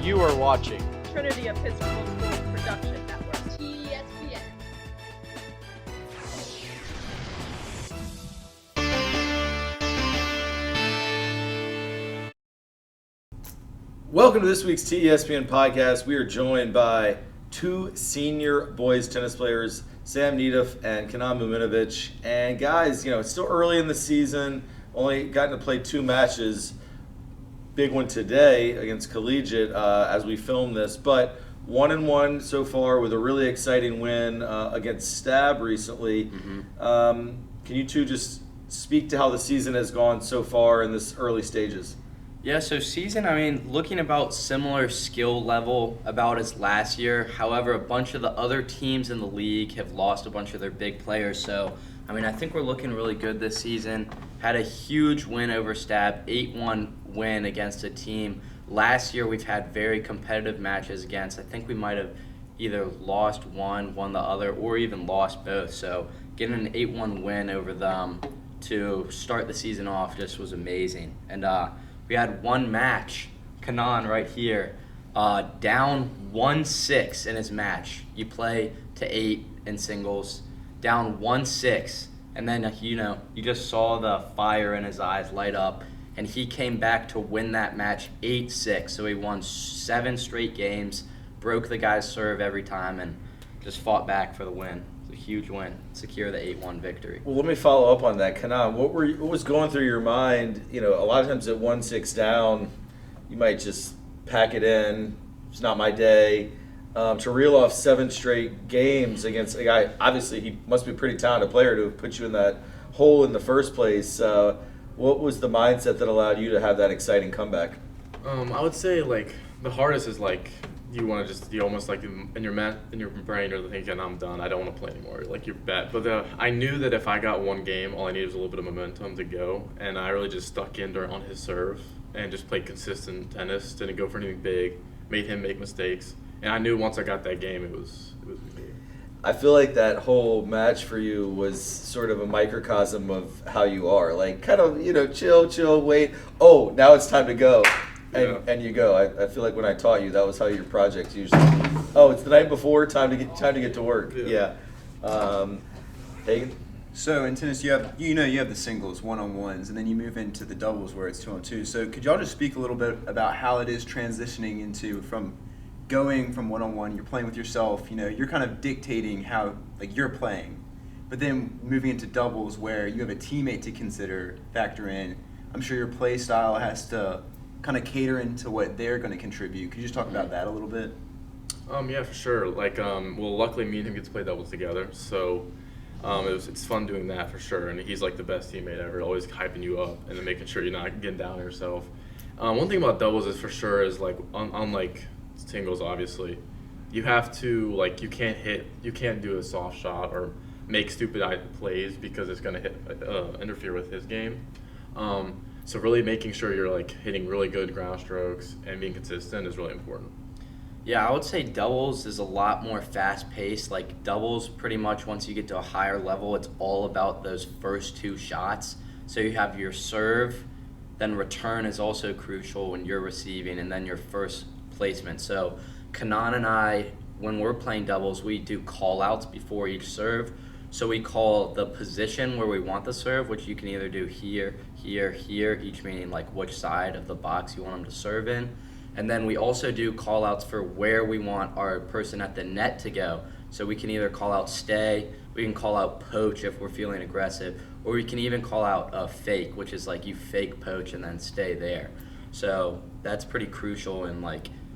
You are watching Trinity Episcopal School Production Network. TESPN. Welcome to this week's TESPN podcast. We are joined by two senior boys tennis players, Sam Nedeff and Kenan Muminovic. And guys, it's still early in the season. Only gotten to play two matches. Big one today against Collegiate as we film this, but 1-1 so far with a really exciting win against Stab recently. Can you two just speak to how the season has gone so far in this early stages? Yeah, so season, looking about similar skill level about as last year. However, a bunch of the other teams in the league have lost a bunch of their big players. So, I think we're looking really good this season. Had a huge win over Stab, 8-1 win against a team. Last year, we've had very competitive matches against. I think we might have either lost one, won the other, or even lost both. So, getting an 8-1 win over them to start the season off just was amazing. And, we had one match, Kenan right here, down 1-6 in his match. You play to 8 in singles, down 1-6, and then you just saw the fire in his eyes light up, and he came back to win that match 8-6. So he won 7 straight games, broke the guy's serve every time, and just fought back for the win. A huge win, secure the 8-1 victory. Well, let me follow up on that. Kenan, what was going through your mind? A lot of times at 1-6 down, you might just pack it in. It's not my day. To reel off 7 straight games against a guy, obviously he must be a pretty talented player to have put you in that hole in the first place. What was the mindset that allowed you to have that exciting comeback? I would say the hardest is you want to you almost in your brain you're thinking, I'm done, I don't want to play anymore, you're bet. But I knew that if I got one game, all I needed was a little bit of momentum to go, and I really just stuck in on his serve and just played consistent tennis, didn't go for anything big, made him make mistakes, and I knew once I got that game it was me. I feel like that whole match for you was sort of a microcosm of how you are, chill, wait, oh, now it's time to go. And you go. I feel like when I taught you, that was how your projects usually. Oh, it's the night before. Time to get to work. Yeah. Hagen. So in tennis, you have the singles, 1-on-1s, and then you move into the doubles where it's 2-on-2. So could y'all just speak a little bit about how it is transitioning into from going from 1-on-1, you're playing with yourself. You're kind of dictating how you're playing, but then moving into doubles where you have a teammate to factor in. I'm sure your play style has to kind of cater into what they're going to contribute. Could you just talk about that a little bit? Yeah, for sure. Luckily me and him get to play doubles together, so it's fun doing that for sure. And he's the best teammate ever, always hyping you up and then making sure you're not getting down on yourself. One thing about doubles is for sure is unlike singles, obviously, you have to you can't do a soft shot or make stupid plays because it's going to interfere with his game. So really making sure you're hitting really good ground strokes and being consistent is really important. Yeah, I would say doubles is a lot more fast-paced. Doubles, pretty much once you get to a higher level, it's all about those first 2 shots. So you have your serve, then return is also crucial when you're receiving, and then your first placement. So Kenan and I, when we're playing doubles, we do call-outs before each serve. So we call the position where we want the serve, which you can either do here, here, here, each meaning which side of the box you want them to serve in. And then we also do call-outs for where we want our person at the net to go. So we can either call out stay, we can call out poach if we're feeling aggressive, or we can even call out a fake, which is you fake poach and then stay there. So that's pretty crucial in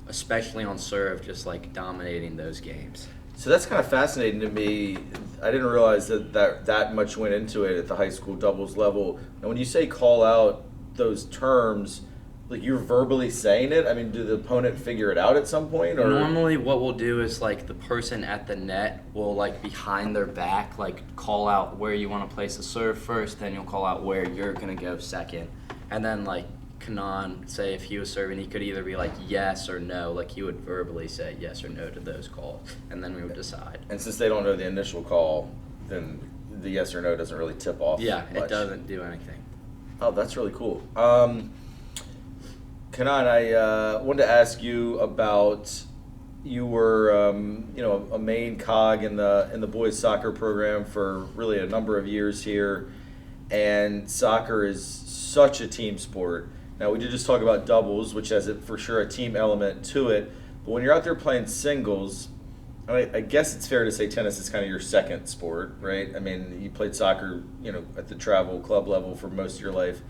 especially on serve, just dominating those games. So that's kind of fascinating to me. I didn't realize that much went into it at the high school doubles level. And when you say call out those terms, you're verbally saying it? Do the opponent figure it out at some point? Or normally what we'll do is the person at the net will behind their back call out where you want to place the serve first, then you'll call out where you're going to go second. And then Kenan, say if he was serving, he could either be yes or no. He would verbally say yes or no to those calls, and then we would decide. And since they don't know the initial call, then the yes or no doesn't really tip off. Yeah, much. It doesn't do anything. Oh, that's really cool. Kenan, I wanted to ask you about you were a main cog in the boys soccer program for really a number of years here, and soccer is such a team sport. Now we did just talk about doubles, which has for sure a team element to it, but when you're out there playing singles, I guess it's fair to say tennis is kind of your second sport, right? I mean, you played soccer, at the travel club level for most of your life.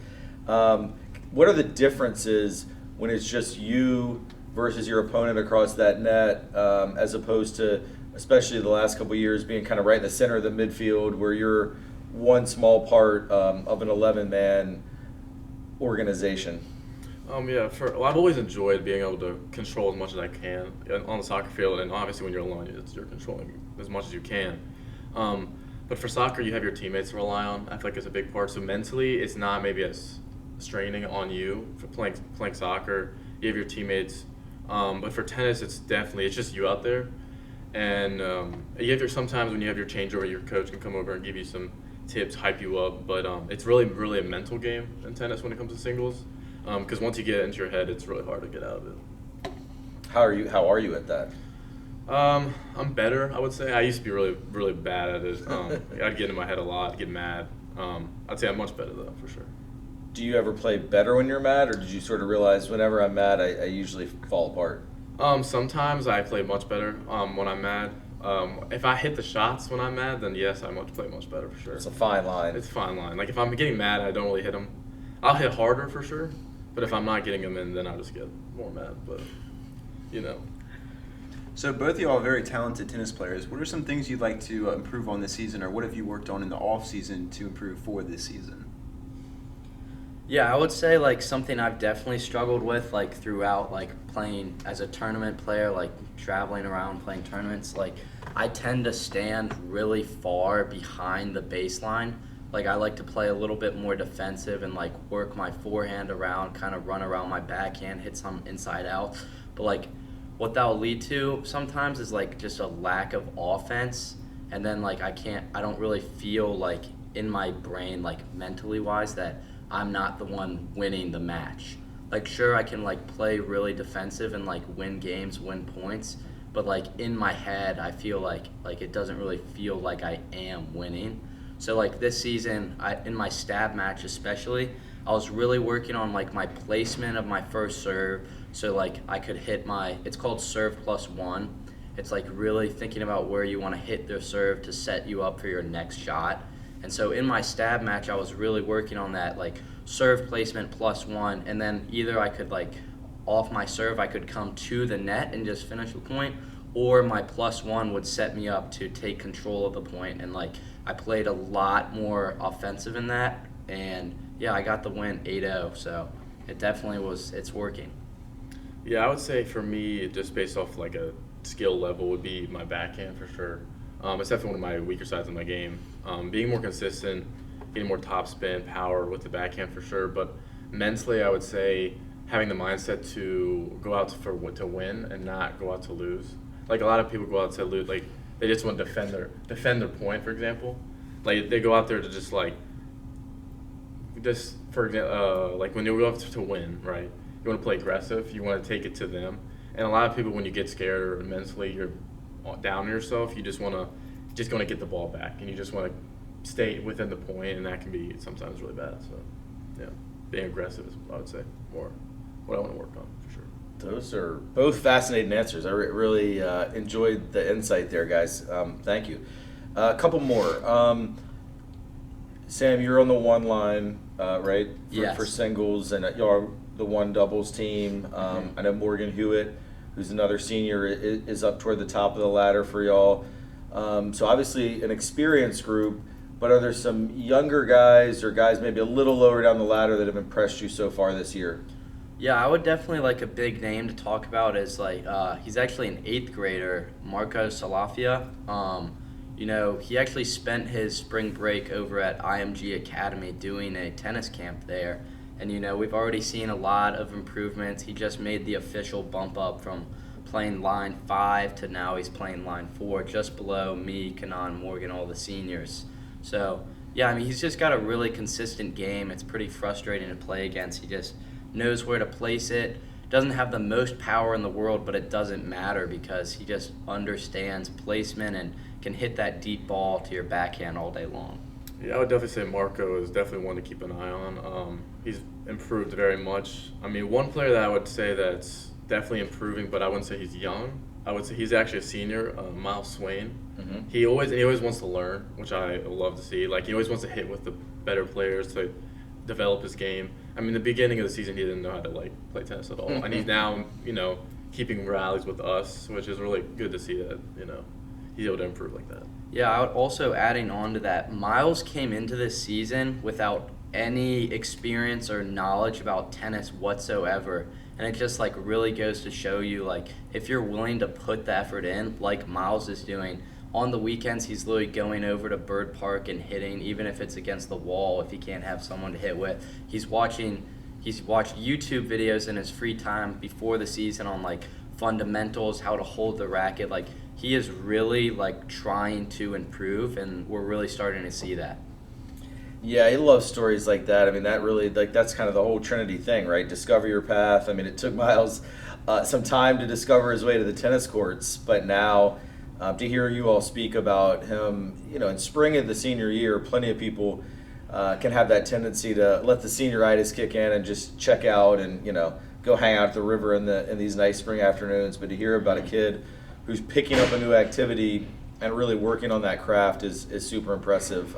What are the differences when it's just you versus your opponent across that net, as opposed to, especially the last couple of years, being kind of right in the center of the midfield where you're one small part of an 11-man organization? I've always enjoyed being able to control as much as I can on the soccer field, and obviously when you're alone, you're controlling as much as you can. But for soccer, you have your teammates to rely on. I feel like it's a big part. So mentally, it's not maybe as straining on you for playing soccer. You have your teammates, but for tennis, it's just you out there, and sometimes when you have your changeover, your coach can come over and give you some tips, hype you up. But it's really a mental game in tennis when it comes to singles. Because once you get it into your head, it's really hard to get out of it. How are you at that? I'm better, I would say. I used to be really, really bad at it. I'd get in my head a lot, get mad. I'd say I'm much better, though, for sure. Do you ever play better when you're mad, or did you sort of realize whenever I'm mad, I usually fall apart? Sometimes I play much better when I'm mad. If I hit the shots when I'm mad, then yes, I play much better, for sure. It's a fine line. It's a fine line. Like, if I'm getting mad, I don't really hit them. I'll hit harder, for sure. But if I'm not getting them in, then I'll just get more mad. But, So both of y'all are very talented tennis players. What are some things you'd like to improve on this season, or what have you worked on in the off season to improve for this season? Yeah, I would say something I've definitely struggled with throughout playing as a tournament player, traveling around playing tournaments. I tend to stand really far behind the baseline. I like to play a little bit more defensive and work my forehand around, kind of run around my backhand, hit some inside out. But what that will lead to sometimes is just a lack of offense, and then I don't really feel in my brain mentally wise that I'm not the one winning the match. Sure, I can play really defensive and win games, win points, but in my head I feel like it doesn't really feel like I am winning. So this season, in my stab match especially, I was really working on my placement of my first serve, so I could hit it's called serve +1. It's really thinking about where you want to hit the serve to set you up for your next shot. And so in my stab match, I was really working on that serve placement +1, and then either I could off my serve I could come to the net and just finish the point, or my +1 would set me up to take control of the point. And I played a lot more offensive in that, and yeah, I got the win 8-0, so it definitely it's working. Yeah, I would say for me, just based off a skill level, would be my backhand for sure. It's definitely one of my weaker sides of my game. Being more consistent, getting more topspin, power with the backhand for sure, but mentally I would say having the mindset to go out to win and not go out to lose. A lot of people go out to lose, they just want to defend their point, for example. They go out there to just for example, when you go out to win, right? You want to play aggressive. You want to take it to them. And a lot of people, when you get scared or mentally you're down on yourself, you just want to get the ball back, and you just want to stay within the point, and that can be sometimes really bad. So, yeah, being aggressive is, I would say, more what I want to work on for sure. Those are both fascinating answers. I really enjoyed the insight there, guys. Thank you. A couple more. Sam, you're on the one line, right? Yes. For singles, and you're the one doubles team. I know Morgan Hewitt, who's another senior, is up toward the top of the ladder for y'all. So obviously an experienced group, but are there some younger guys or guys maybe a little lower down the ladder that have impressed you so far this year? Yeah, I would definitely a big name to talk about is he's actually an 8th grader, Marco Salafia. He actually spent his spring break over at IMG Academy doing a tennis camp there. And, we've already seen a lot of improvements. He just made the official bump up from playing line 5 to now he's playing line 4, just below me, Kenan, Morgan, all the seniors. So Yeah, I mean, he's just got a really consistent game. It's pretty frustrating to play against. He just knows where to place it. Doesn't have the most power in the world, but it doesn't matter because he just understands placement and can hit that deep ball to your backhand all day long. Yeah, I would definitely say Marco is definitely one to keep an eye on. He's improved very much. I mean, one player that I would say that's definitely improving, but I wouldn't say he's young. I would say he's actually a senior, Miles Swain. Mm-hmm. He always wants to learn, which I love to see. Like, he always wants to hit with the better players to develop his game. I mean, the beginning of the season, he didn't know how to play tennis at all, and he's now keeping rallies with us, which is really good to see that he's able to improve like that. Yeah, I would also adding on to that, Miles came into this season without any experience or knowledge about tennis whatsoever. And it just really goes to show you if you're willing to put the effort in like Miles is doing, on the weekends he's literally going over to Bird Park and hitting, even if it's against the wall, if he can't have someone to hit with. He's watched YouTube videos in his free time before the season on fundamentals, how to hold the racket. He is really trying to improve, and we're really starting to see that. Yeah, he loves stories like that. I mean, that really, that's kind of the whole Trinity thing, right? Discover your path. I mean, it took Miles some time to discover his way to the tennis courts, but now to hear you all speak about him, in spring of the senior year, plenty of people can have that tendency to let the senioritis kick in and just check out and, go hang out at the river in these nice spring afternoons. But to hear about a kid who's picking up a new activity and really working on that craft is super impressive.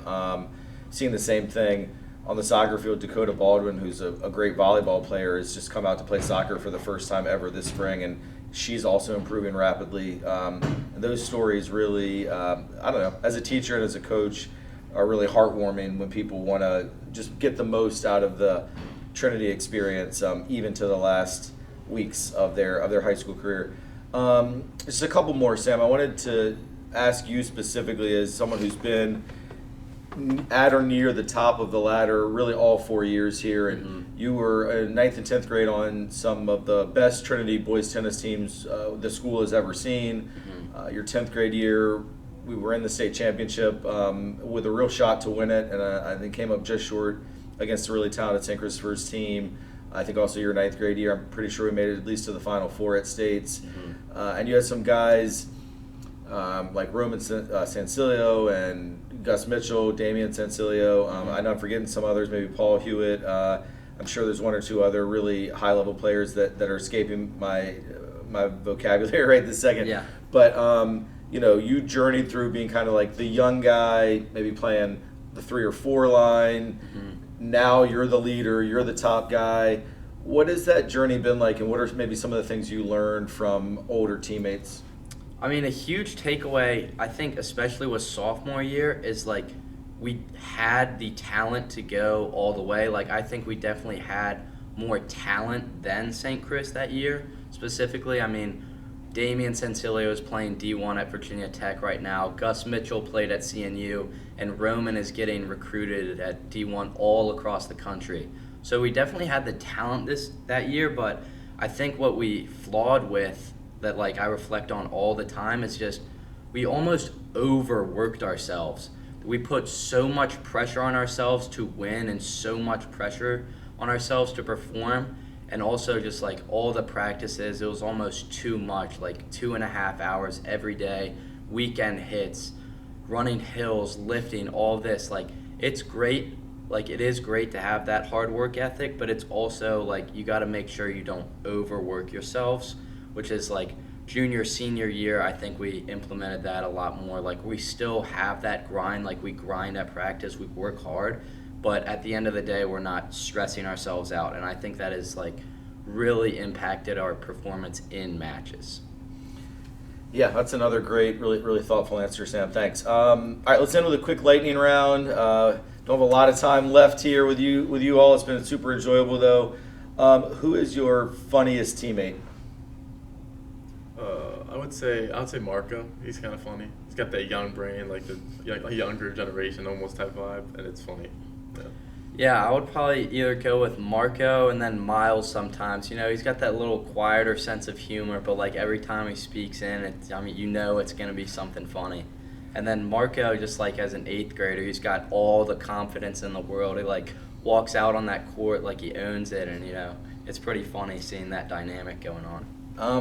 Seeing the same thing on the soccer field. Dakota Baldwin, who's a great volleyball player, has just come out to play soccer for the first time ever this spring, and she's also improving rapidly. And those stories really, I don't know, as a teacher and as a coach, are really heartwarming when people want to just get the most out of the Trinity experience, even to the last weeks of their high school career. Just a couple more, Sam. I wanted to ask you specifically, as someone who's been at or near the top of the ladder really all 4 years here, and you were in 9th and 10th grade on some of the best Trinity boys tennis teams the school has ever seen. Your 10th grade year, we were in the state championship with a real shot to win it, and I think came up just short against a really talented St. Christopher's team. I think also your 9th grade year, I'm pretty sure we made it at least to the Final Four at States. And you had some guys like Roman Sancilio and Gus Mitchell, Damian Sancilio. I know I'm forgetting some others, maybe Paul Hewitt. I'm sure there's one or two other really high-level players that are escaping my vocabulary right this second. Yeah. But, you journeyed through being kind of like the young guy, maybe playing the 3 or 4 line. Now you're the leader, you're the top guy. What has that journey been like, and what are maybe some of the things you learned from older teammates? I mean, a huge takeaway, I think, especially with sophomore year, is we had the talent to go all the way. I think we definitely had more talent than St. Chris that year. Specifically, I mean, Damian Sancilio is playing D1 at Virginia Tech right now. Gus Mitchell played at CNU, and Roman is getting recruited at D1 all across the country. So we definitely had the talent that year, but I think what we flawed with that I reflect on all the time is just we almost overworked ourselves. We put so much pressure on ourselves to win and so much pressure on ourselves to perform, and also just all the practices, it was almost too much, 2.5 hours every day, weekend hits, running hills, lifting, all this. It's great. It is great to have that hard work ethic, but it's also you got to make sure you don't overwork yourselves, which is junior, senior year, I think we implemented that a lot more. We still have that grind, we grind at practice, we work hard, but at the end of the day, we're not stressing ourselves out, and I think that is really impacted our performance in matches. Yeah, that's another great, really, really thoughtful answer, Sam. Thanks. All right, let's end with a quick lightning round. Don't have a lot of time left here with you all. It's been super enjoyable, though. Who is your funniest teammate? I would say Marco. He's kind of funny. He's got that young brain, the younger generation almost type vibe, and it's funny. Yeah, I would probably either go with Marco and then Miles sometimes. He's got that little quieter sense of humor, but every time he speaks in, it's going to be something funny. And then Marco, just like as an 8th grader, he's got all the confidence in the world. He like walks out on that court like he owns it, and it's pretty funny seeing that dynamic going on.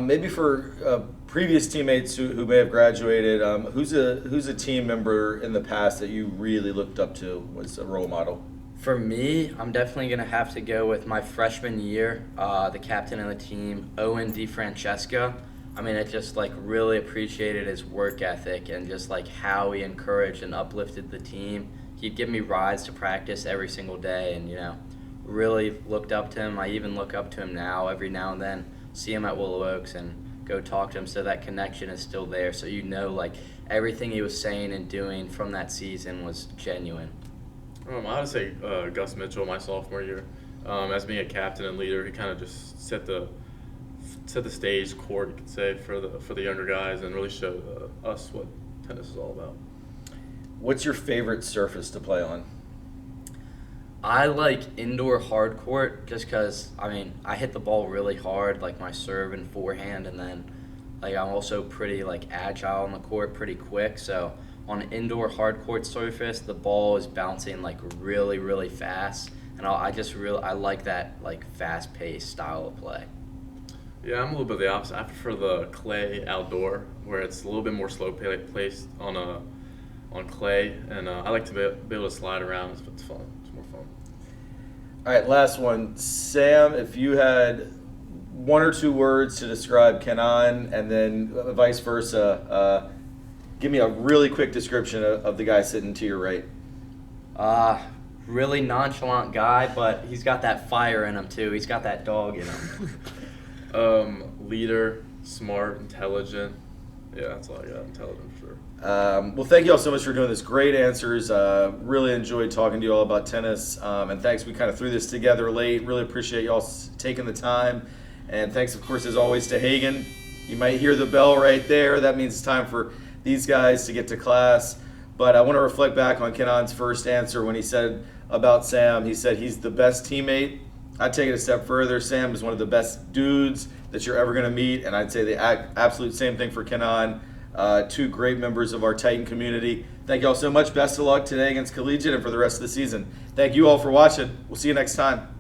Maybe for previous teammates who may have graduated, who's a team member in the past that you really looked up to, was a role model? For me, I'm definitely going to have to go with my freshman year, the captain of the team, Owen DeFrancesca. I mean, I just like really appreciated his work ethic and just like how he encouraged and uplifted the team. He'd give me rides to practice every single day, and really looked up to him. I even look up to him now every now and then, see him at Willow Oaks and go talk to him, so that connection is still there. So like everything he was saying and doing from that season was genuine. I would say Gus Mitchell, my sophomore year, as being a captain and leader, he kind of just set the stage, court, you could say, for the younger guys, and really showed us what tennis is all about. What's your favorite surface to play on? I like indoor hard court just because, I hit the ball really hard, like my serve and forehand, and then like I'm also pretty like agile on the court, pretty quick. So on an indoor hard court surface, the ball is bouncing like really, really fast, and I like that like fast-paced style of play. Yeah, I'm a little bit the opposite. I prefer the clay outdoor, where it's a little bit more slow placed on clay, and I like to be able to slide around. It's fun. It's more fun. All right, last one. Sam, if you had one or two words to describe Kenan, and then vice versa, give me a really quick description of the guy sitting to your right. Really nonchalant guy, but he's got that fire in him too. He's got that dog in him. Leader, smart, intelligent. Yeah, that's all I got. Intelligent for sure. Well, thank you all so much for doing this. Great answers. Really enjoyed talking to you all about tennis. And thanks, we kind of threw this together late. Really appreciate you all taking the time. And thanks, of course, as always, to Hagen. You might hear the bell right there. That means it's time for these guys to get to class. But I want to reflect back on Kenan's first answer when he said about Sam. He said he's the best teammate. I'd take it a step further. Sam is one of the best dudes that you're ever going to meet, and I'd say the absolute same thing for Kenan. Two great members of our Titan community. Thank you all so much. Best of luck today against Collegiate and for the rest of the season. Thank you all for watching. We'll see you next time.